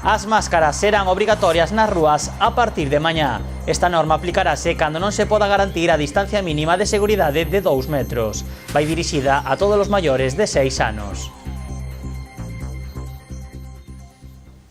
As máscaras serán obrigatorias nas rúas a partir de mañá. Esta norma aplicarase cando non se poda garantir a distancia mínima de seguridade de 2 metros. Vai dirixida a todos os maiores de 6 anos.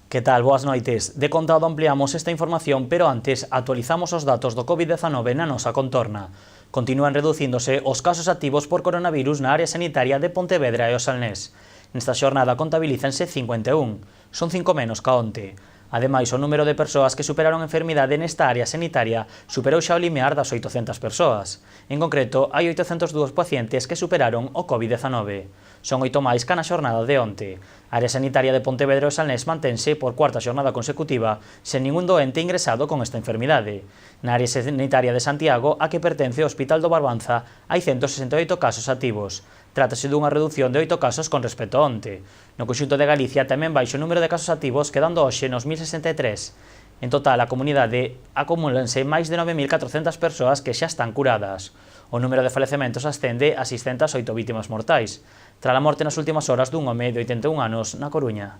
Que tal? Boas noites. De contado ampliamos esta información, pero antes actualizamos os datos do COVID-19 na nosa contorna. Continúan reducíndose os casos activos por coronavirus na área sanitaria de Pontevedra e o Salnés. Nesta xornada contabilízanse 51, son 5 menos ca onte. Ademais, o número de persoas que superaron a enfermidade nesta área sanitaria superou xa o limiar das 800 persoas. En concreto, hai 802 pacientes que superaron o COVID-19. Son 8 máis ca na xornada de onte. A área sanitaria de Pontevedra e o Salnés mantense por cuarta xornada consecutiva sen ningún doente ingresado con esta enfermidade. Na área sanitaria de Santiago, a que pertence o Hospital do Barbanza, hai 168 casos activos. Trátase dunha reducción de 8 casos con respecto a onte. No conxunto de Galicia tamén baixo o número de casos activos, quedando hoxe nos 1063. En total, a comunidade acumúlanse máis de 9.400 persoas que xa están curadas. O número de falecementos ascende a 608 vítimas mortais, tras a morte nas últimas horas dun home de 81 anos na Coruña.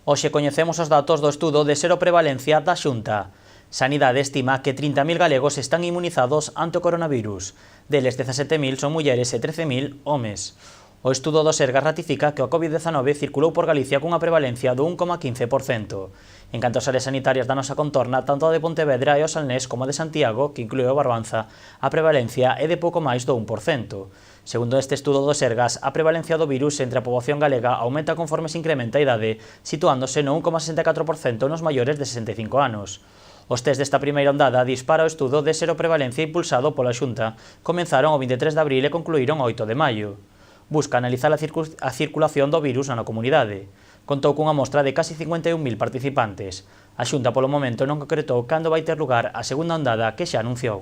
Hoxe coñecemos os datos do estudo de seroprevalencia da Xunta. Sanidade estima que 30.000 galegos están inmunizados ante o coronavirus. Deles 17.000 son mulleres e 13.000 homes. O estudo do Sergas ratifica que o COVID-19 circulou por Galicia cunha prevalencia do 1,15%. En canto ás áreas sanitarias da nosa contorna, tanto a de Pontevedra e o Salnés como a de Santiago, que inclúe o Barbanza, a prevalencia é de pouco máis do 1%. Segundo este estudo do Sergas, a prevalencia do virus entre a poboación galega aumenta conforme se incrementa a idade, situándose no 1,64% nos maiores de 65 anos. Os test desta primeira ondada dispara o estudo de seroprevalencia impulsado pola Xunta. Comenzaron o 23 de abril e concluíron o 8 de maio. Busca analizar a circulación do virus na comunidade. Contou cunha mostra de casi 51.000 participantes. A Xunta polo momento non concretou cando vai ter lugar a segunda ondada que xa anunciou.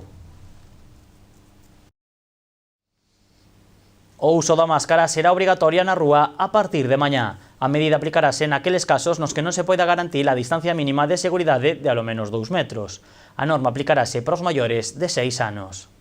O uso da máscara será obrigatoria na rúa a partir de mañá. A medida aplicarase naqueles casos nos que non se poida garantir a distancia mínima de seguridade de alo menos 2 metros. A norma aplicarase para os maiores de 6 anos.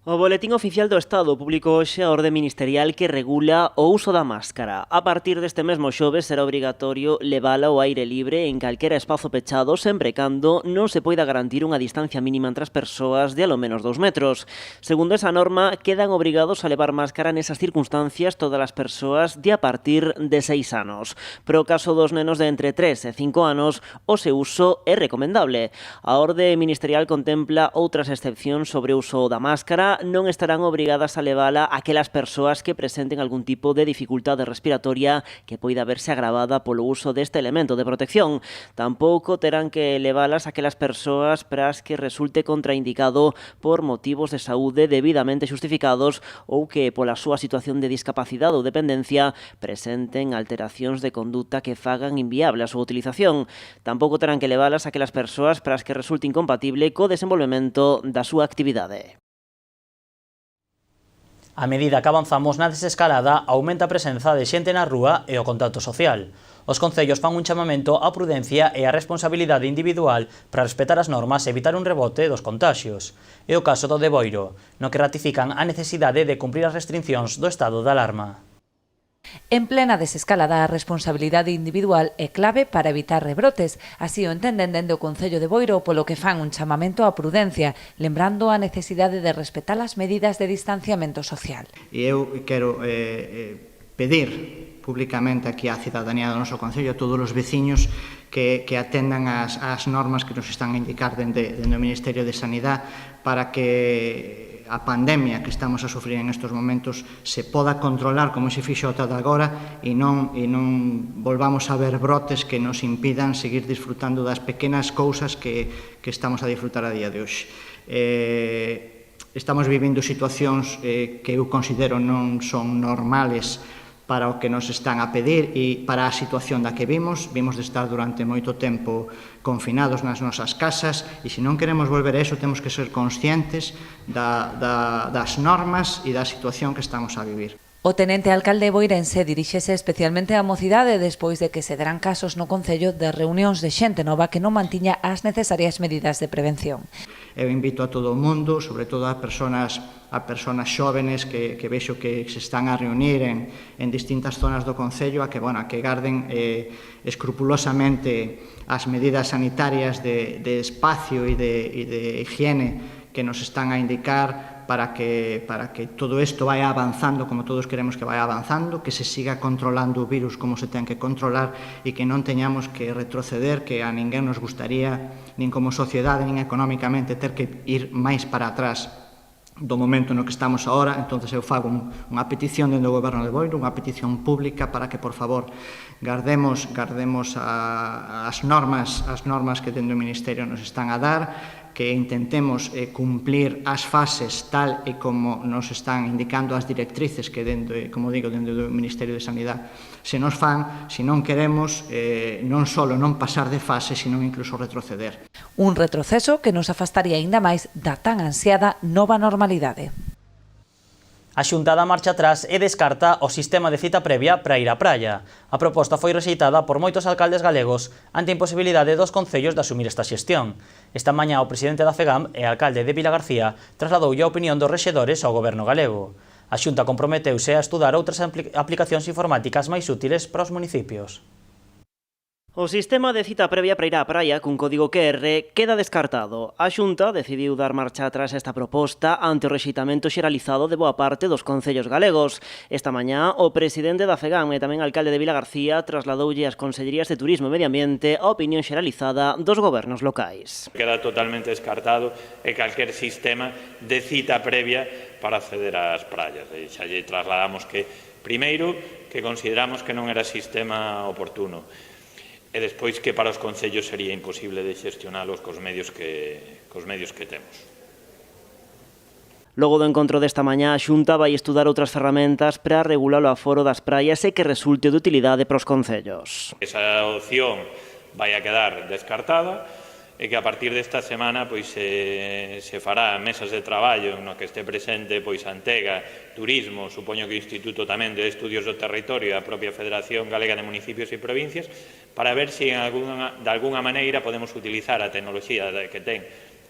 O Boletín Oficial do Estado publicou hoxe a orde ministerial que regula o uso da máscara. A partir deste mesmo xoves será obrigatorio levala ao aire libre en calquera espazo pechado sempre cando non se poida garantir unha distancia mínima entre as persoas de alo menos 2 metros. Segundo esa norma, quedan obrigados a levar máscara nesas circunstancias todas as persoas de a partir de 6 anos. Pero o caso dos nenos de entre 3 e 5 anos, o seu uso é recomendable. A orde ministerial contempla outras excepcións sobre o uso da máscara. Non estarán obrigadas a levala aquelas persoas que presenten algún tipo de dificultade respiratoria que poida verse agravada polo uso deste elemento de protección. Tampouco terán que levalas aquelas persoas para as que resulte contraindicado por motivos de saúde debidamente xustificados ou que pola súa situación de discapacidade ou dependencia presenten alteracións de conduta que fagan inviable a súa utilización. Tampouco terán que levalas aquelas persoas para as que resulte incompatible co desenvolvemento da súa actividade. A medida que avanzamos na desescalada, aumenta a presenza de xente na rúa e o contacto social. Os concellos fan un chamamento á prudencia e á responsabilidade individual para respetar as normas e evitar un rebote dos contaxios. É o caso do de Boiro, no que ratifican a necesidade de cumprir as restriccións do estado de alarma. En plena desescalada, a responsabilidade individual é clave para evitar rebrotes. Así o entenden dende o Concello de Boiro, polo que fan un chamamento á prudencia, lembrando a necesidade de respetar as medidas de distanciamento social. E eu quero pedir públicamente aquí á cidadanía do noso Concello, a todos os veciños que atendan as normas que nos están a indicar dende o Ministerio de Sanidade para que a pandemia que estamos a sufrir en estes momentos se poda controlar como se fixo ata agora e non volvamos a ver brotes que nos impidan seguir disfrutando das pequenas cousas que estamos a disfrutar a día de hoxe. Estamos vivindo situacións que eu considero non son normales para o que nos están a pedir e para a situación da que vimos de estar durante moito tempo confinados nas nosas casas e se non queremos volver a eso temos que ser conscientes das normas e da situación que estamos a vivir. O tenente alcalde boirense diríxese especialmente á mocidade despois de que se deran casos no Concello de reunións de xente nova que non mantiña as necesarias medidas de prevención. Eu invito a todo o mundo, sobre todo a persoas xóvenes que vexo que se están a reunir en distintas zonas do Concello, a que garden escrupulosamente as medidas sanitarias de espacio e de higiene que nos están a indicar para que todo isto vaya avanzando como todos queremos que vaya avanzando, que se siga controlando o virus como se ten que controlar e que non teñamos que retroceder, que a ninguén nos gustaría, nin como sociedade, nin económicamente, ter que ir máis para atrás do momento no que estamos agora. Entonces eu fago unha petición dentro do Goberno de Boiro, unha petición pública para que, por favor, guardemos as normas que dentro do Ministerio nos están a dar, que intentemos cumplir as fases tal e como nos están indicando as directrices que dentro do Ministerio de Sanidade se nos fan, se non queremos non só non pasar de fase, sino incluso retroceder. Un retroceso que nos afastaría aínda máis da tan ansiada nova normalidade. A Xunta dá marcha atrás e descarta o sistema de cita previa para ir á praia. A proposta foi rexeitada por moitos alcaldes galegos ante a imposibilidade dos concellos de asumir esta xestión. Esta mañá o presidente da FEGAM e alcalde de Vilagarcía trasladoulle a opinión dos rexedores ao goberno galego. A Xunta comprometeuse a estudar outras aplicacións informáticas máis útiles para os municipios. O sistema de cita previa para ir á praia cun código QR queda descartado. A Xunta decidiu dar marcha atrás a esta proposta ante o rexeitamento xeralizado de boa parte dos concellos galegos. Esta mañá, o presidente da FEGAM e tamén alcalde de Vilagarcía trasladoulle ás Consellerías de Turismo e Medio Ambiente a opinión xeralizada dos gobernos locais. Queda totalmente descartado calquer sistema de cita previa para acceder ás praias. E xa lle trasladamos que, primeiro, que consideramos que non era sistema oportuno, e despois que para os concellos sería imposible de xestionalos cos medios que temos. Logo do encontro desta mañá, a Xunta vai estudar outras ferramentas para regular o aforo das praias e que resulte de utilidade para os concellos. Esa opción vai a quedar descartada e que a partir desta semana se fará mesas de traballo no que este presente Antega, Turismo, supoño que o Instituto tamén de Estudios do Territorio e a propia Federación Galega de Municipios e Provincias, para ver se de alguna maneira podemos utilizar a tecnoloxía que ten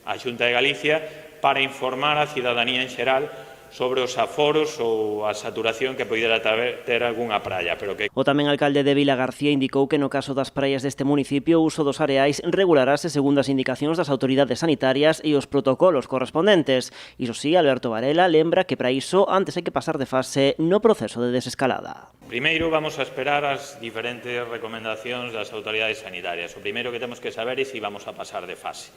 a Xunta de Galicia para informar a cidadanía en xeral sobre os aforos ou a saturación que poidera ter algunha praia. O tamén alcalde de Vilagarcía indicou que no caso das praias deste municipio o uso dos areais regularase segundo as indicacións das autoridades sanitarias e os protocolos correspondentes. Iso sí, Alberto Varela lembra que para iso antes hai que pasar de fase no proceso de desescalada. Primeiro vamos a esperar as diferentes recomendacións das autoridades sanitarias. O primeiro que temos que saber é se vamos a pasar de fase.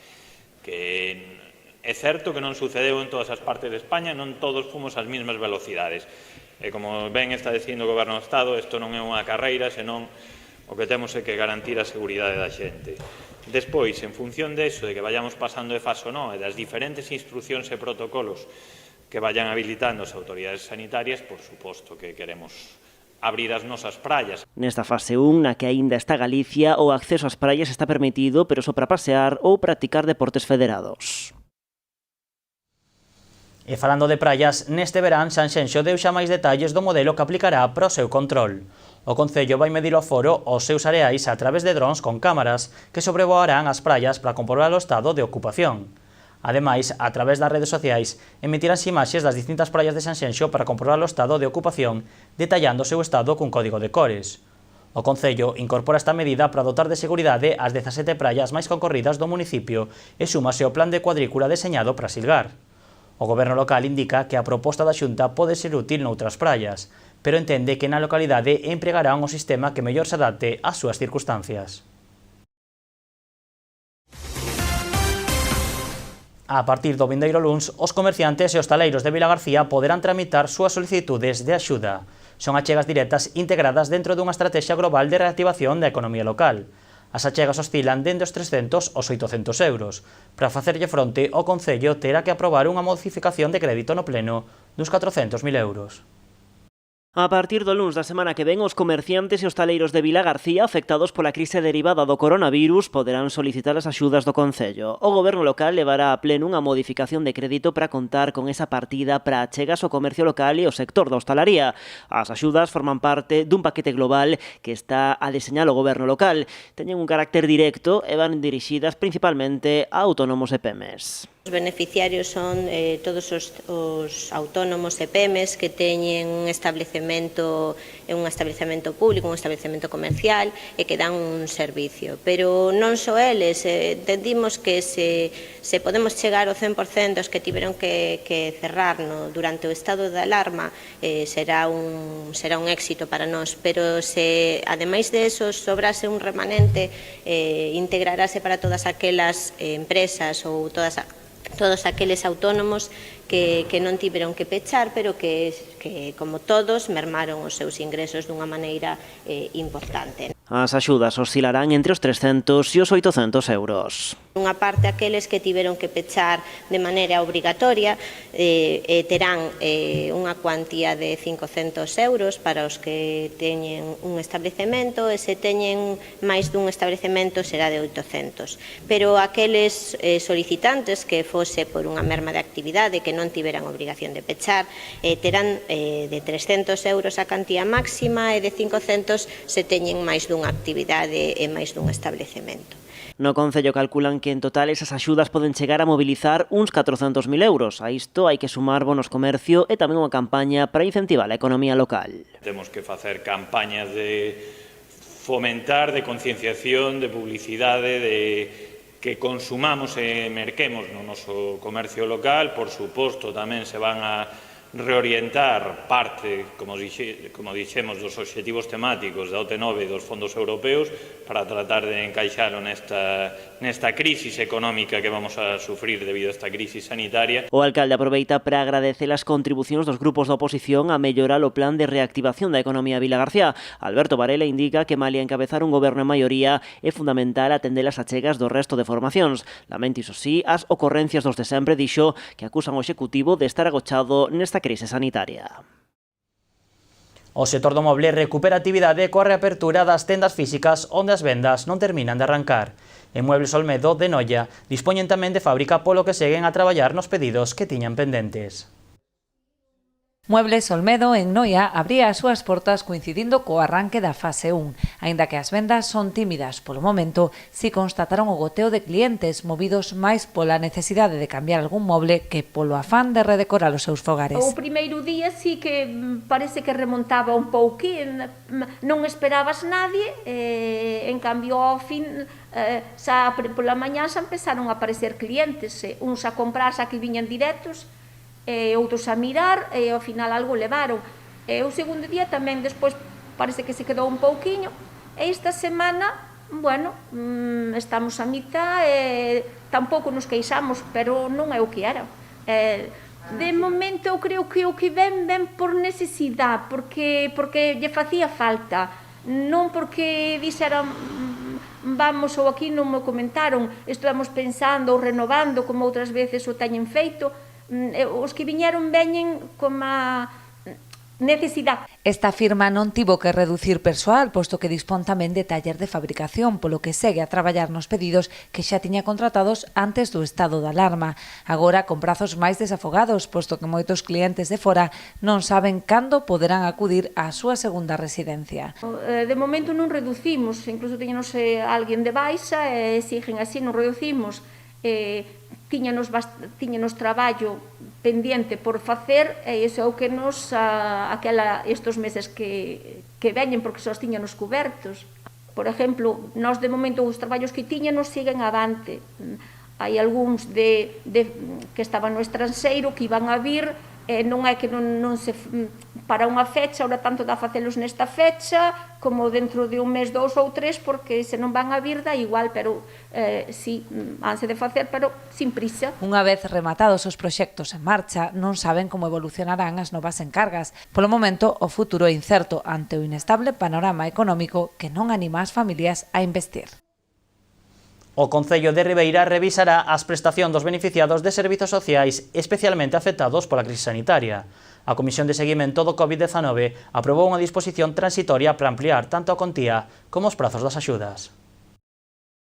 Que é certo que non sucedeu en todas as partes de España, non todos fomos ás mesmas velocidades. E como ben está dicindo o Goberno do Estado, isto non é unha carreira, senón o que temos é que garantir a seguridade da xente. Despois, en función de eso, de que vayamos pasando de fase ou non, e das diferentes instruccións e protocolos que vayan habilitando as autoridades sanitarias, por suposto que queremos abrir as nosas praias. Nesta fase 1, na que aínda está Galicia, o acceso ás praias está permitido, pero só para pasear ou practicar deportes federados. E falando de praias, neste verán Sanxenxo deu xa máis detalles do modelo que aplicará para o seu control. O Concello vai medir o aforo aos seus areais a través de drons con cámaras que sobrevoarán as praias para comprobar o estado de ocupación. Ademais, a través das redes sociais, emitiránse imaxes das distintas praias de Sanxenxo para comprobar o estado de ocupación, detallando o seu estado cun código de cores. O Concello incorpora esta medida para dotar de seguridade as 17 praias máis concorridas do municipio e súmase ao plan de cuadrícula deseñado para Silgar. O Goberno local indica que a proposta da Xunta pode ser útil noutras praias, pero entende que na localidade empregarán o sistema que mellor se adapte ás súas circunstancias. A partir do vindeiro luns, os comerciantes e hostaleiros de Vilagarcía poderán tramitar súas solicitudes de axuda. Son achegas directas integradas dentro dunha estrategia global de reactivación da economía local. As achegas oscilan dende os 300 aos 800 euros. Para facerlle fronte, o Concello terá que aprobar unha modificación de crédito no pleno dos 400.000 euros. A partir do luns da semana que ven, os comerciantes e hostaleiros de Vilagarcía afectados pola crise derivada do coronavirus poderán solicitar as axudas do Concello. O Goberno local levará a pleno unha modificación de crédito para contar con esa partida para achegas ao comercio local e ao sector da hostalaría. As axudas forman parte dun paquete global que está a deseñar o Goberno local. Teñen un carácter directo e van dirixidas principalmente a autónomos e pemes. Os beneficiarios son todos os autónomos e PEMES que teñen un establecemento público, un establecemento comercial e que dan un servicio. Pero non só eles, entendimos que se podemos chegar ao 100% dos que tiveron que cerrar durante o estado de alarma, será un éxito para nós, pero se ademais de eso sobrase un remanente, integrarase para todas aquelas empresas ou todos aqueles autónomos que non tiveron que pechar, pero que, como todos, mermaron os seus ingresos dunha maneira importante. As axudas oscilarán entre os 300 e os 800 euros. Unha parte aqueles que tiveron que pechar de maneira obrigatoria terán unha cuantía de 500 euros para os que teñen un establecemento, e se teñen máis dun establecemento será de 800. Pero aqueles solicitantes que fose por unha merma de actividade, que non tiveran obrigación de pechar, terán de 300 euros a cantía máxima e de 500 se teñen máis dunha actividade e máis dun establecemento. No Concello calculan que en total esas axudas poden chegar a mobilizar uns 400.000 euros. A isto hai que sumar bonos comercio e tamén unha campaña para incentivar a economía local. Temos que facer campañas de fomentar, de concienciación, de publicidade, de que consumamos e merquemos no noso comercio local. Por suposto, tamén se van a reorientar parte, como dixemos, dos obxectivos temáticos da OT9 e dos fondos europeos para tratar de encaixalo nesta crisis económica que vamos a sufrir debido a esta crisis sanitaria. O alcalde aproveita para agradecer as contribucións dos grupos da oposición a mellorar o plan de reactivación da economía Vilagarcía. Alberto Varela indica que malia encabezar un goberno en maioría é fundamental atender as achegas do resto de formacións. Lamenta, iso sí, as ocorrencias dos de sempre, dixo que acusan o Executivo de estar agochado nesta crise sanitaria. O sector do moble recupera actividade coa reapertura das tendas físicas onde as vendas non terminan de arrancar. En Muebles Olmedo de Noia dispoñen tamén de fábrica, polo que seguen a traballar nos pedidos que tiñan pendentes. Muebles Olmedo en Noia abría as súas portas coincidindo co arranque da fase 1. Aínda que as vendas son tímidas polo momento, si constataron o goteo de clientes movidos máis pola necesidade de cambiar algún moble que polo afán de redecorar os seus fogares. O primeiro día sí que parece que remontaba un pouquín, non esperabas nadie, en cambio ao fin xa pola mañá xa empezaron a aparecer clientes, uns a comprar xa que viñan directos, outros a mirar e ao final algo levaron. O segundo día tamén despois parece que se quedou un pouquiño, e esta semana, bueno, estamos a mitad e tampouco nos queixamos, pero non é o que era. De momento eu creo que o que ven por necesidade, porque lle facía falta, non porque dixeran vamos ou aquí non me comentaron, estamos pensando ou renovando como outras veces o teñen feito. Os que viñeron veñen como a necesidade. Esta firma non tivo que reducir persoal, posto que dispón tamén de taller de fabricación, polo que segue a traballar nos pedidos que xa tiña contratados antes do estado de alarma. Agora con prazos máis desafogados, posto que moitos clientes de fora non saben cando poderán acudir á súa segunda residencia. De momento non reducimos, incluso teñenos alguén de baixa e siguen así, non reducimos. Tiñanos traballo pendiente por facer e iso é o que nos estes meses que veñen, porque só tiñanos cobertos. Por exemplo, nós de momento os traballos que tiñanos siguen avante. Hai algúns que estaban no estranxeiro que iban a vir, non é que non se para unha fecha, ora tanto dá facelos nesta fecha como dentro de un mes, 2 ou 3, porque se non van a vir dá igual, pero si, hanse de facer, pero sin prisa. Unha vez rematados os proxectos en marcha, non saben como evolucionarán as novas encargas. Polo momento, o futuro é incerto ante o inestable panorama económico que non anima as familias a investir. O Concello de Ribeira revisará as prestacións dos beneficiados de servizos sociais especialmente afectados pola crise sanitaria. A Comisión de Seguimento do COVID-19 aprobou unha disposición transitoria para ampliar tanto a contía como os prazos das axudas.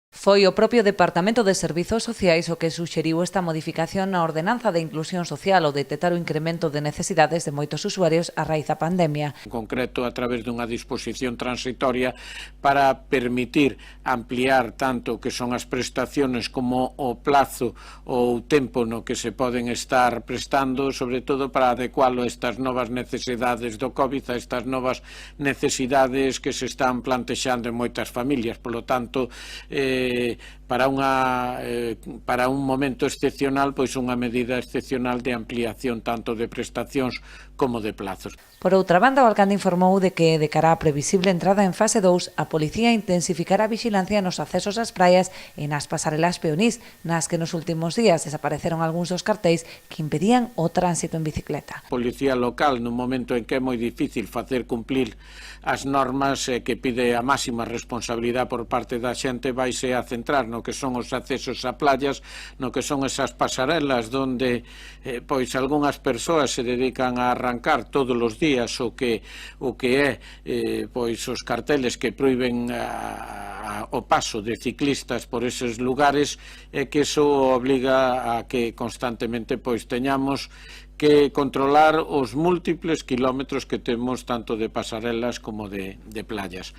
Foi o propio Departamento de Servizos Sociais o que suxeriu esta modificación na Ordenanza de Inclusión Social ao detectar o incremento de necesidades de moitos usuarios a raíz da pandemia. En concreto, a través dunha disposición transitoria para permitir ampliar tanto o que son as prestaciones como o plazo ou o tempo no que se poden estar prestando, sobre todo para adecualo a estas novas necesidades do COVID, a estas novas necesidades que se están plantexando en moitas familias. Por lo tanto, para un momento excepcional, pois unha medida excepcional de ampliación tanto de prestacións como de plazos. Por outra banda, o alcalde informou de que, de cara á previsible entrada en fase 2, a policía intensificará a vixilancia nos accesos ás praias e nas pasarelas peonís, nas que nos últimos días desapareceron algúns dos cartéis que impedían o tránsito en bicicleta. A policía local, nun momento en que é moi difícil facer cumplir as normas que pide a máxima responsabilidade por parte da xente, vaise a centrar no que son os accesos a playas, no que son esas pasarelas donde pois algunhas persoas se dedican a arrancar todos os días o que é pois os carteles que proíben o paso de ciclistas por eses lugares, e que iso obliga a que constantemente pois teñamos que controlar os múltiples kilómetros que temos tanto de pasarelas como de playas.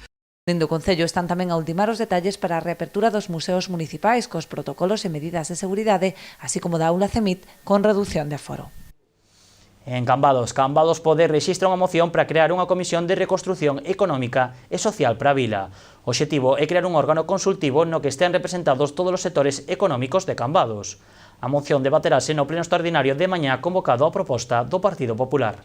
Dende o Concello están tamén a ultimar os detalles para a reapertura dos museos municipais cos protocolos e medidas de seguridade, así como da aula CEMIT con reducción de aforo. En Cambados Pode rexistra unha moción para crear unha comisión de reconstrucción económica e social para a vila. O obxectivo é crear un órgano consultivo no que estean representados todos os sectores económicos de Cambados. A moción debaterase no pleno extraordinario de mañá convocado a proposta do Partido Popular.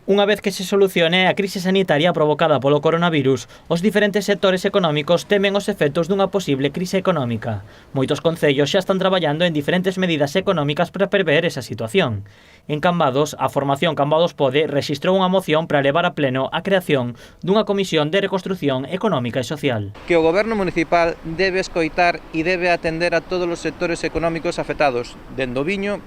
Unha vez que se solucione a crise sanitaria provocada polo coronavirus, os diferentes sectores económicos temen os efectos dunha posible crise económica. Moitos concellos xa están traballando en diferentes medidas económicas para prever esa situación. En Cambados, a formación Cambados Pode rexistrou unha moción para levar a pleno a creación dunha comisión de reconstrucción económica e social. Que o Goberno municipal debe escoitar e debe atender a todos os sectores económicos afectados, dende o viño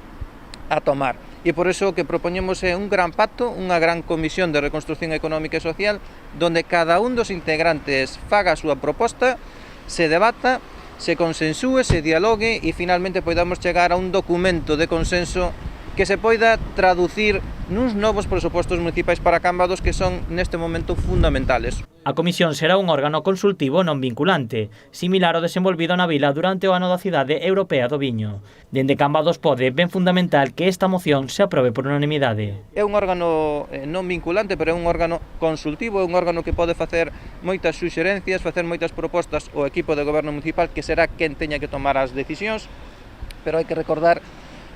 a tomar. E por iso o que propoñemos é un gran pacto, unha gran comisión de reconstrucción económica e social, donde cada un dos integrantes faga a súa proposta, se debata, se consensúe, se dialogue e finalmente podamos chegar a un documento de consenso que se poida traducir nuns novos presupostos municipais para Cambados que son neste momento fundamentales. A comisión será un órgano consultivo non vinculante, similar ao desenvolvido na vila durante o ano da Cidade Europea do Viño. Dende Cambados Pode ven fundamental que esta moción se aprobe por unanimidade. É un órgano non vinculante, pero é un órgano consultivo, é un órgano que pode facer moitas suxerencias, facer moitas propostas ao equipo de goberno municipal, que será quen teña que tomar as decisións, pero hai que recordar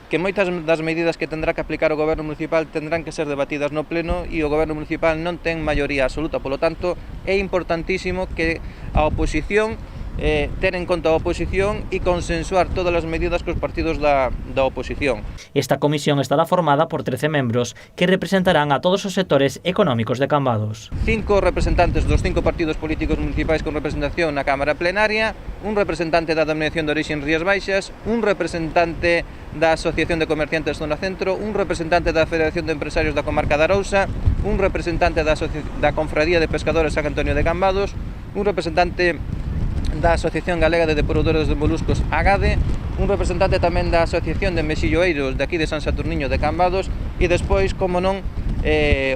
que moitas das medidas que tendrá que aplicar o Goberno Municipal tendrán que ser debatidas no Pleno e o Goberno Municipal non ten maioría absoluta. Polo tanto, é importantísimo que a oposición ter en conta a oposición e consensuar todas as medidas cos partidos da oposición. Esta comisión estará formada por 13 membros que representarán a todos os sectores económicos de Cambados. 5 representantes dos 5 partidos políticos municipais con representación na Cámara Plenaria, un representante da Denominación de Orixe en Rías Baixas, un representante da Asociación de Comerciantes Zona Centro, un representante da Federación de Empresarios da Comarca da Arousa, un representante da Confradía de Pescadores San Antonio de Cambados, un representante da Asociación Galega de Depuradores de Moluscos AGADE, un representante tamén da Asociación de Mexilloeiros de aquí de San Saturniño de Cambados e despois, como non,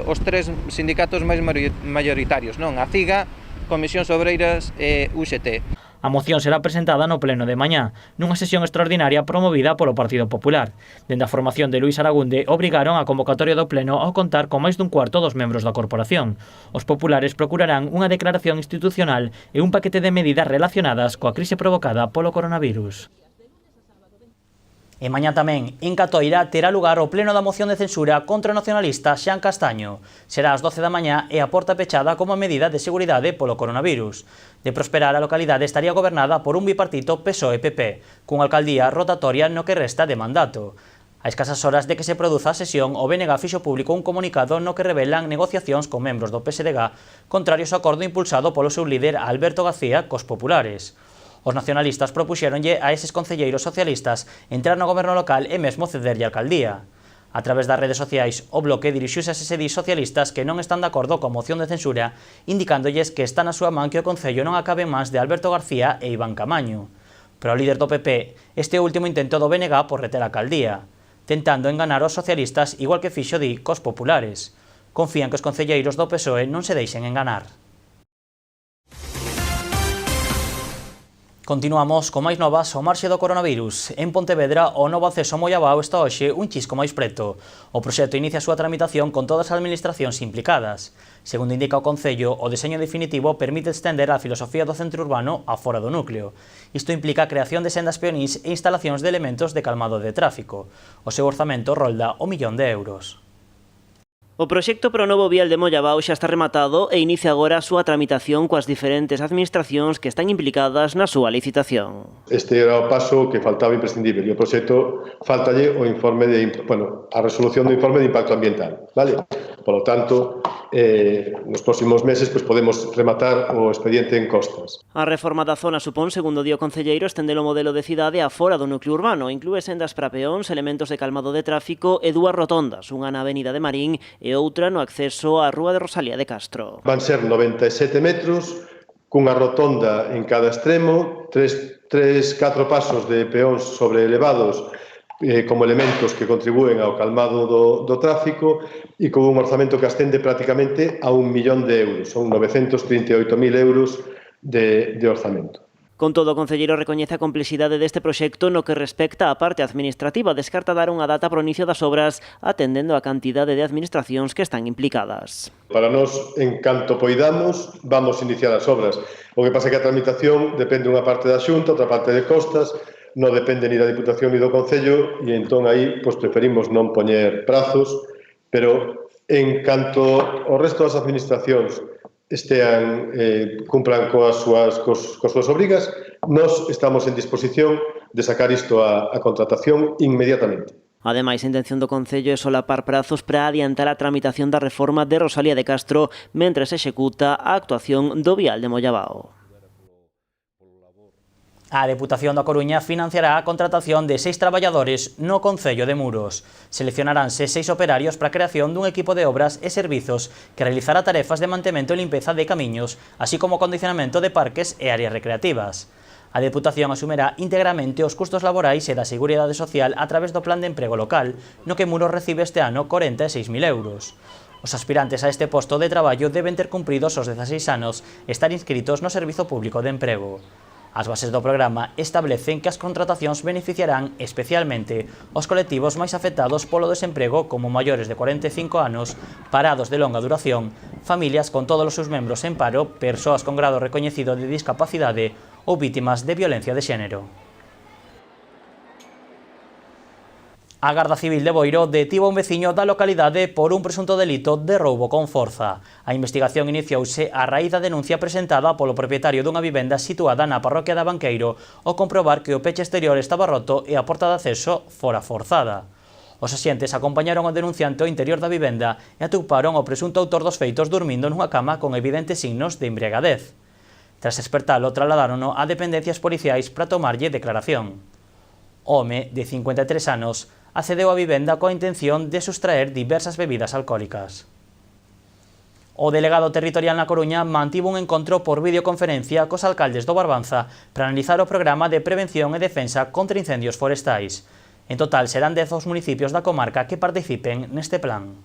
os 3 sindicatos máis maioritarios, non? A CIGA, Comisións Obreiras e UGT. A moción será presentada no pleno de mañá, nunha sesión extraordinaria promovida polo Partido Popular. Dende a formación de Luís Aragunde obrigaron a convocatoria do pleno ao contar con máis dun cuarto dos membros da corporación. Os populares procurarán unha declaración institucional e un paquete de medidas relacionadas coa crise provocada polo coronavirus. E mañá tamén, en Catoira, terá lugar o pleno da moción de censura contra o nacionalista Xan Castaño. Será ás 12 da mañá e a porta pechada como medida de seguridade polo coronavirus. De prosperar, a localidade estaría gobernada por un bipartito PSOE-PP, cunha alcaldía rotatoria no que resta de mandato. A escasas horas de que se produza a sesión, o BNG fixo público un comunicado no que revelan negociacións con membros do PSDG contrarios ao acordo impulsado polo seu líder Alberto García cos populares. Os nacionalistas propuxéronlle a eses concelleiros socialistas entrar no goberno local e mesmo cederlle a alcaldía. A través das redes sociais, o Bloque dirixiuse a SSDs socialistas que non están de acordo coa moción de censura, indicándolles que está na súa man que o Concello non acabe máis de Alberto García e Iván Camaño. Pero o líder do PP, este é o último intento do BNG por reter a alcaldía, tentando enganar aos socialistas igual que fixo di cos populares. Confían que os concelleiros do PSOE non se deixen enganar. Continuamos con máis novas ao marxe do coronavirus. En Pontevedra, o novo acceso ao Mollabao está hoxe un chisco máis preto. O proxecto inicia a súa tramitación con todas as administracións implicadas. Segundo indica o Concello, o deseño definitivo permite extender a filosofía do centro urbano a fora do núcleo. Isto implica a creación de sendas peonís e instalacións de elementos de calmado de tráfico. O seu orzamento rolda o 1.000.000 de euros. O proxecto para o novo vial de Mollabao xa está rematado e inicia agora a súa tramitación coas diferentes administracións que están implicadas na súa licitación. Este era o paso que faltaba imprescindible e o proxecto faltalle o informe a resolución do informe de impacto ambiental, vale? Por lo tanto, nos próximos meses podemos rematar o expediente en costas. A reforma da zona supón, segundo di o concelleiro, estender o modelo de cidade a fora do núcleo urbano. Inclúe sendas para peóns, elementos de calmado de tráfico e dúas rotondas, unha na avenida de Marín e outra no acceso á Rúa de Rosalía de Castro. Van ser 97 metros, cunha rotonda en cada extremo, 4 pasos de peóns sobre elevados como elementos que contribúen ao calmado do tráfico e con un orzamento que ascende prácticamente a 1.000.000 de euros. Son 938.000 euros de orzamento. Con todo, o concelleiro recoñece a complexidade deste proxecto no que respecta á parte administrativa. Descarta dar unha data para o inicio das obras atendendo a cantidade de administracións que están implicadas. Para nós, en canto poidamos, vamos iniciar as obras. O que pasa é que a tramitación depende unha parte da Xunta, outra parte de costas, non depende ni da Diputación ni do Concello e entón aí preferimos non poñer prazos, pero en canto ao resto das administracións cumplan coas súas obrigas, nós estamos en disposición de sacar isto a contratación inmediatamente. Ademais, a intención do Concello é solapar prazos para adiantar a tramitación da reforma de Rosalía de Castro mentre se executa a actuación do vial de Mollabao. A Deputación da Coruña financiará a contratación de 6 traballadores no Concello de Muros. Seleccionaránse 6 operarios para a creación dun equipo de obras e servizos que realizará tarefas de mantemento e limpeza de camiños, así como condicionamento de parques e áreas recreativas. A Deputación asumirá íntegramente os custos laborais e da Seguridade Social a través do Plan de Emprego Local, no que Muros recibe este ano 46.000 euros. Os aspirantes a este posto de traballo deben ter cumpridos os 16 anos e estar inscritos no Servizo Público de Emprego. As bases do programa establecen que as contratacións beneficiarán especialmente os colectivos máis afectados polo desemprego como maiores de 45 anos, parados de longa duración, familias con todos os seus membros en paro, persoas con grado recoñecido de discapacidade ou vítimas de violencia de xénero. A Garda Civil de Boiro detivo a un veciño da localidade por un presunto delito de roubo con forza. A investigación iniciouse a raíz da denuncia presentada polo propietario dunha vivenda situada na parroquia da Banqueiro ao comprobar que o peche exterior estaba roto e a porta de acceso fora forzada. Os axentes acompañaron ao denunciante ao interior da vivenda e atoparon ao presunto autor dos feitos dormindo nunha cama con evidentes signos de embriagadez. Tras despertalo, trasladárono a dependencias policiais para tomarlle declaración. O home, de 53 anos, accedeu á vivenda coa intención de sustraer diversas bebidas alcohólicas. O delegado territorial na Coruña mantivo un encontro por videoconferencia cos alcaldes do Barbanza para analizar o programa de prevención e defensa contra incendios forestais. En total serán 10 os municipios da comarca que participen neste plan.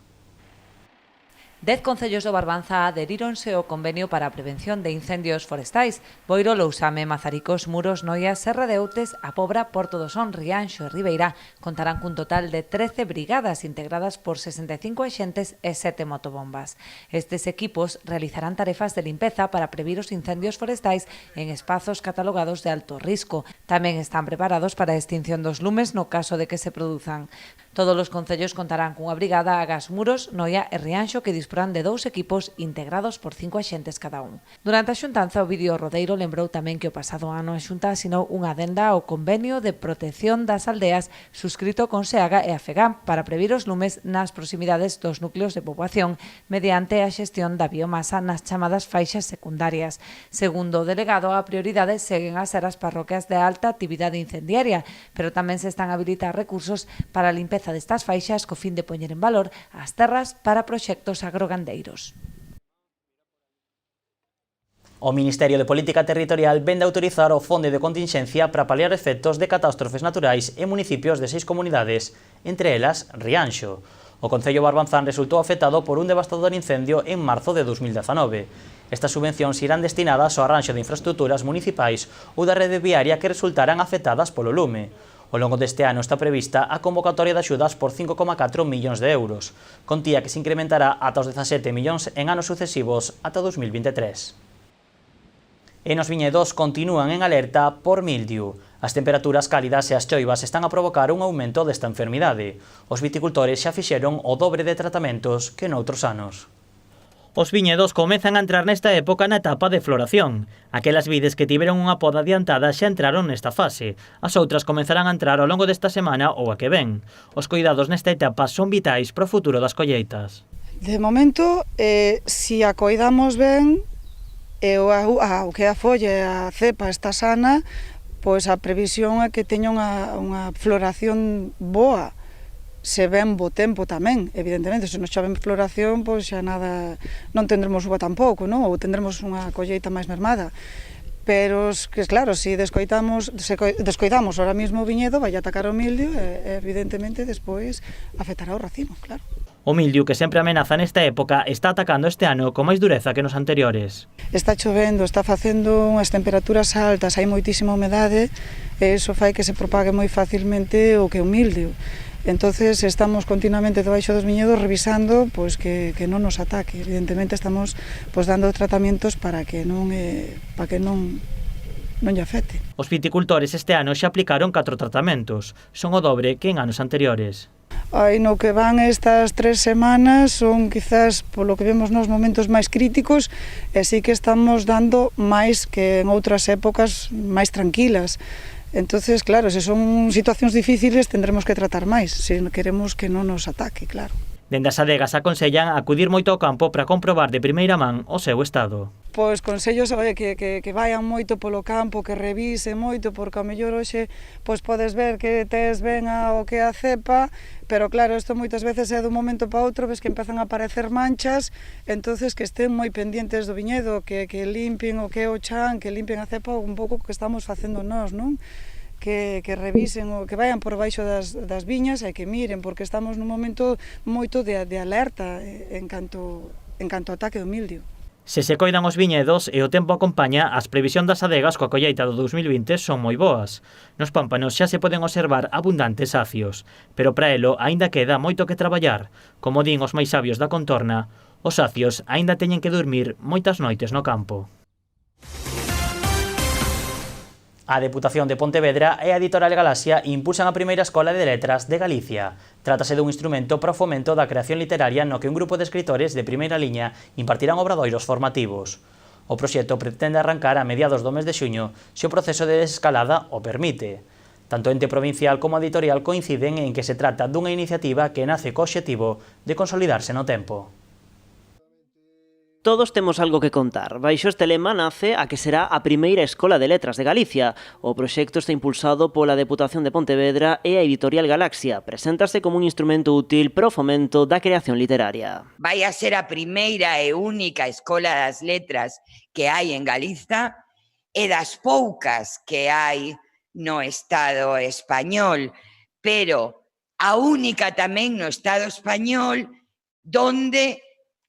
10 concellos do Barbanza adheríronse ao convenio para a prevención de incendios forestais. Boiro, Lousame, Mazaricos, Muros, Noia, Serra de Outes, A Pobra, Porto do Son, Rianxo e Ribeirá contarán cun total de 13 brigadas integradas por 65 axentes e 7 motobombas. Estes equipos realizarán tarefas de limpeza para previr os incendios forestais en espazos catalogados de alto risco. Tamén están preparados para a extinción dos lumes no caso de que se produzan. Todos os concellos contarán cunha brigada agás Muros, Noia e Rianxo que disporán de 2 equipos integrados por 5 axentes cada un. Durante a xuntanza, o Vídeo Rodeiro lembrou tamén que o pasado ano a Xunta asinou unha adenda ao convenio de protección das aldeas suscrito con SEAGA e a FEGAM para previr os lumes nas proximidades dos núcleos de poboación mediante a xestión da biomasa nas chamadas faixas secundarias. Segundo o delegado, a prioridade seguen a ser as parroquias de alta actividade incendiaria, pero tamén se están a habilitar recursos para a limpeza limpeza destas faixas co fin de poñer en valor as terras para proxectos agrogandeiros. O Ministerio de Política Territorial vende a autorizar o Fondo de Contingencia para paliar efectos de catástrofes naturais en municipios de 6 comunidades, entre elas Rianxo. O concello Barbanzán resultou afectado por un devastador incendio en marzo de 2019. Estas subvencións irán destinadas ao arranxo de infraestructuras municipais ou da rede viaria que resultaran afectadas polo lume. Ao longo deste ano está prevista a convocatoria de axudas por 5,4 millóns de euros, contía que se incrementará ata os 17 millóns en anos sucesivos ata 2023. E nos viñedos continúan en alerta por mildiu. As temperaturas cálidas e as choivas están a provocar un aumento desta enfermidade. Os viticultores xa fixeron o dobre de tratamentos que noutros anos. Os viñedos comezan a entrar nesta época na etapa de floración. Aquelas vides que tiveron unha poda adiantada xa entraron nesta fase. As outras comezarán a entrar ao longo desta semana ou a que ven. Os cuidados nesta etapa son vitais para o futuro das colleitas. De momento, si a coidamos ben, o que a folla e a cepa está sana, pois a previsión é que teña unha floración boa. Se ven bo tempo tamén, evidentemente, se non xa ven floración, pois xa nada, non tendremos uva tampouco, non? Ou tendremos unha colleita máis mermada. Pero, que claro, se descoidamos ahora mismo o viñedo, vai atacar o mildio e evidentemente despois afectará o racimo, claro. O mildiu, que sempre amenaza nesta época, está atacando este ano con máis dureza que nos anteriores. Está chovendo, está facendo unhas temperaturas altas, hai moitísima humedade, e iso fai que se propague moi facilmente o que é o mildiu. Entonces estamos continuamente debaixo dos viñedos revisando pois que non nos ataque. Evidentemente estamos pois dando tratamentos para que non lle afecte. Os viticultores este ano xa aplicaron 4 tratamentos, son o dobre que en anos anteriores. No que van estas 3 semanas son quizás polo que vemos nos momentos máis críticos e sí que estamos dando máis que en outras épocas máis tranquilas. Entonces, claro, se son situacións difíciles tendremos que tratar máis, se queremos que non nos ataque, claro. Dende as adegas aconsellan acudir moito ao campo para comprobar de primeira man o seu estado. Pois consellos que vayan moito polo campo, que revisen moito, porque ao mellor hoxe pois podes ver que tes ben o que a cepa, pero claro, isto moitas veces é dun momento para outro, ves que empezan a aparecer manchas, entonces que estén moi pendientes do viñedo, que limpien o que é o chan, que limpien a cepa un pouco que estamos facendo nós, non? Que revisen o que vayan por baixo das viñas e que miren, porque estamos nun momento moito de alerta en canto ao ataque do mildio. Se se coidan os viñedos e o tempo acompaña, as previsións das adegas coa colleita do 2020 son moi boas. Nos pámpanos xa se poden observar abundantes acios, pero para elo aínda queda moito que traballar. Como din os máis sabios da contorna, os acios aínda teñen que dormir moitas noites no campo. A Deputación de Pontevedra e a Editorial Galaxia impulsan a primeira escola de letras de Galicia. Trátase dun instrumento para o fomento da creación literaria no que un grupo de escritores de primeira liña impartirán obradoiros formativos. O proxecto pretende arrancar a mediados do mes de xuño se o proceso de desescalada o permite. Tanto o ente provincial como a editorial coinciden en que se trata dunha iniciativa que nace co obxectivo de consolidarse no tempo. Todos temos algo que contar. Baixo este lema nace a que será a primeira Escola de Letras de Galicia. O proxecto está impulsado pola Deputación de Pontevedra e a Editorial Galaxia. Preséntase como un instrumento útil para o fomento da creación literaria. Vai a ser a primeira e única Escola das Letras que hai en Galiza e das poucas que hai no Estado español, pero a única tamén no Estado español donde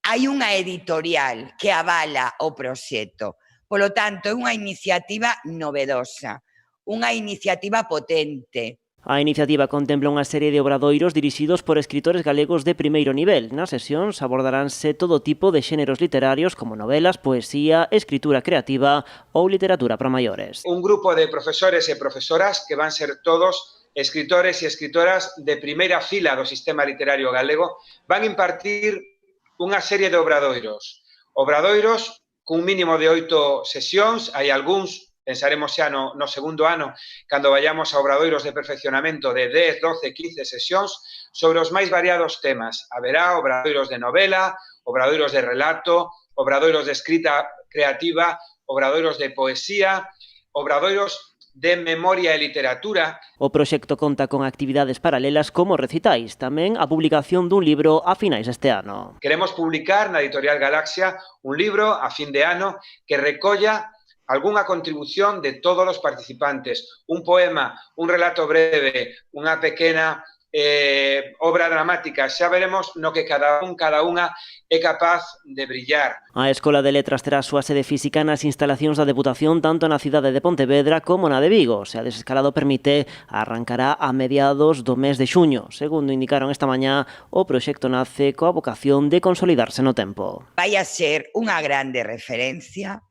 hai unha editorial que avala o proxecto. Polo tanto, é unha iniciativa novedosa, unha iniciativa potente. A iniciativa contempla unha serie de obradoiros dirixidos por escritores galegos de primeiro nivel. Nas sesións abordaránse todo tipo de xéneros literarios como novelas, poesía, escritura creativa ou literatura para maiores. Un grupo de profesores e profesoras que van ser todos escritores e escritoras de primeira fila do sistema literario galego van impartir unha serie de obradoiros. Obradoiros cun mínimo de 8 sesións, hai algúns, pensaremos xa no segundo ano, cando vayamos a obradoiros de perfeccionamento de 10, 12, 15 sesións, sobre os máis variados temas. Haberá obradoiros de novela, obradoiros de relato, obradoiros de escrita creativa, obradoiros de poesía, obradoiros de memoria e literatura. O proxecto conta con actividades paralelas como recitais, tamén a publicación dun libro a finais deste ano. Queremos publicar na Editorial Galaxia un libro a fin de ano que recolla algunha contribución de todos os participantes, un poema, un relato breve, unha pequena obra dramática. Xa veremos no que cada unha é capaz de brillar. A Escola de Letras terá a súa sede física nas instalacións da Deputación tanto na cidade de Pontevedra como na de Vigo. Se a desescalado permite, arrancará a mediados do mes de xuño. Segundo indicaron esta mañá, o proxecto nace coa vocación de consolidarse no tempo. Vai a ser unha grande referencia.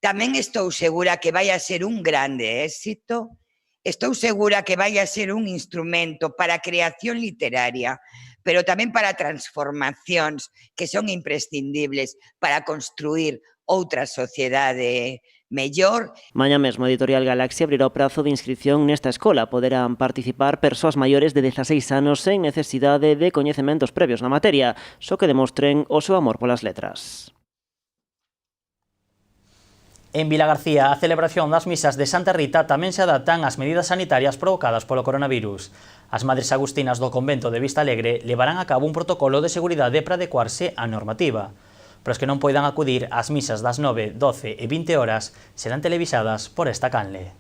Tamén estou segura que vai a ser un grande éxito. Estou segura que vai a ser un instrumento para a creación literaria, pero tamén para transformacións que son imprescindibles para construir outra sociedade mellor. Mañá mesmo a Editorial Galaxia abrirá o prazo de inscripción nesta escola. Poderán participar persoas maiores de 16 anos sen necesidade de coñecementos previos na materia, só que demostren o seu amor polas letras. En Vilagarcía, a celebración das misas de Santa Rita tamén se adaptan ás medidas sanitarias provocadas polo coronavirus. As madres agustinas do convento de Vista Alegre levarán a cabo un protocolo de seguridade para adecuarse á normativa. Pero os que non poidan acudir ás misas das 9, 12 e 20 horas serán televisadas por esta canle.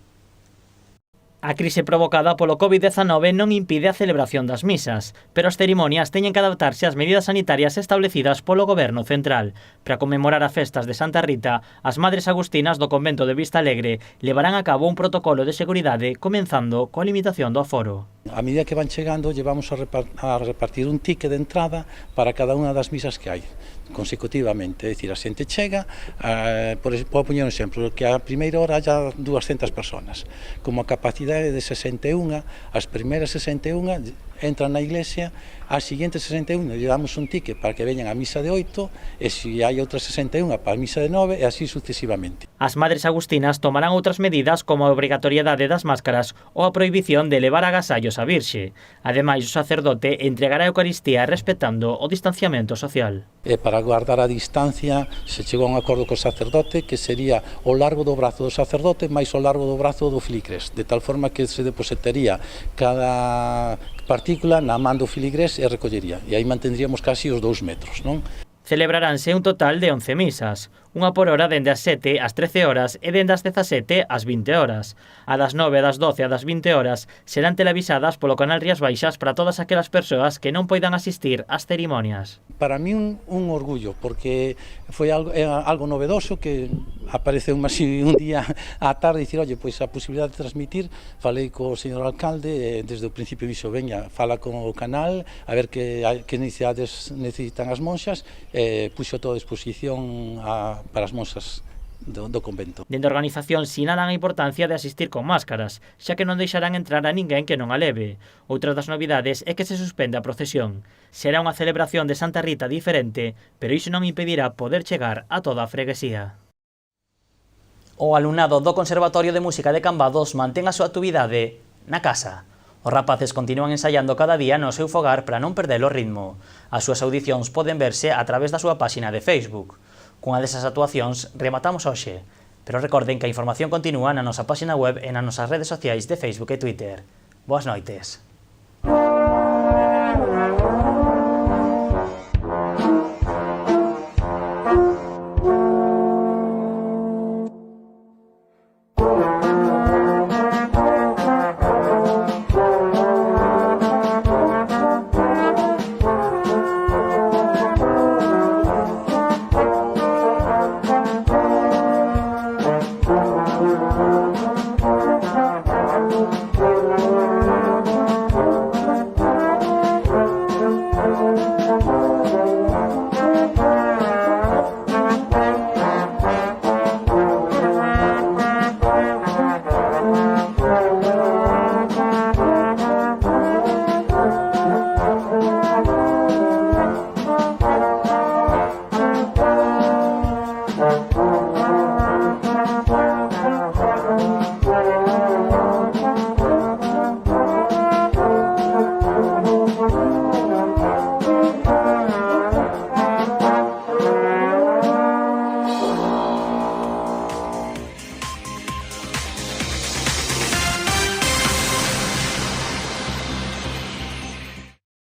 A crise provocada polo COVID-19 non impide a celebración das misas, pero as cerimonias teñen que adaptarse ás medidas sanitarias establecidas polo Goberno Central. Para conmemorar as festas de Santa Rita, as madres agustinas do convento de Vista Alegre levarán a cabo un protocolo de seguridade comenzando coa limitación do aforo. A medida que van chegando, llevamos a repartir un ticket de entrada para cada unha das misas que hai, consecutivamente. É dicir, a xente chega, por poñer un exemplo, que a primeira hora haya 200 personas. Como a capacidade de 61, as primeiras 61 entran na iglesia, as seguintes 61 lle damos un ticket para que veñan a misa de 8, e se hai outras 61 para a misa de 9, e así sucesivamente. As madres agustinas tomarán outras medidas como a obrigatoriedade das máscaras ou a prohibición de levar agasallos á Virxe. Ademais, o sacerdote entregará a Eucaristía respetando o distanciamento social. E para guardar a distancia se chegou a un acordo co sacerdote que sería o largo do brazo do sacerdote máis o largo do brazo do filigres, de tal forma que se depositaría cada partícula na man do filigrés e recollería. E aí mantendríamos casi os 2 metros, non? Celebraránse un total de 11 misas, unha por hora dende as 7 ás 13 horas e dende as 17 ás 20 horas. A das 9, a das 12 e a das 20 horas serán televisadas polo canal Rías Baixas para todas aquelas persoas que non poidan asistir ás cerimonias. Para mí un orgullo, porque foi algo novedoso que apareceu así un día á tarde e dicir, oye, pois a posibilidade de transmitir, falei co señor alcalde, desde o principio dixo, veña, fala con o canal, a ver que necesidades necesitan as monxas, puxo toda a disposición para as monxas do convento. Dende a organización sinalan a importancia de asistir con máscaras, xa que non deixarán entrar a ninguén que non a leve. Outra das novidades é que se suspende a procesión. Será unha celebración de Santa Rita diferente, pero iso non impedirá poder chegar a toda a freguesía. O alumnado do Conservatorio de Música de Cambados mantén a súa actividade na casa. Os rapaces continúan ensaiando cada día no seu fogar para non perder o ritmo. As súas audicións poden verse a través da súa páxina de Facebook. Cunha desas actuacións rematamos hoxe, pero recorden que a información continúa na nosa páxina web e nas nosas redes sociais de Facebook e Twitter. Boas noites.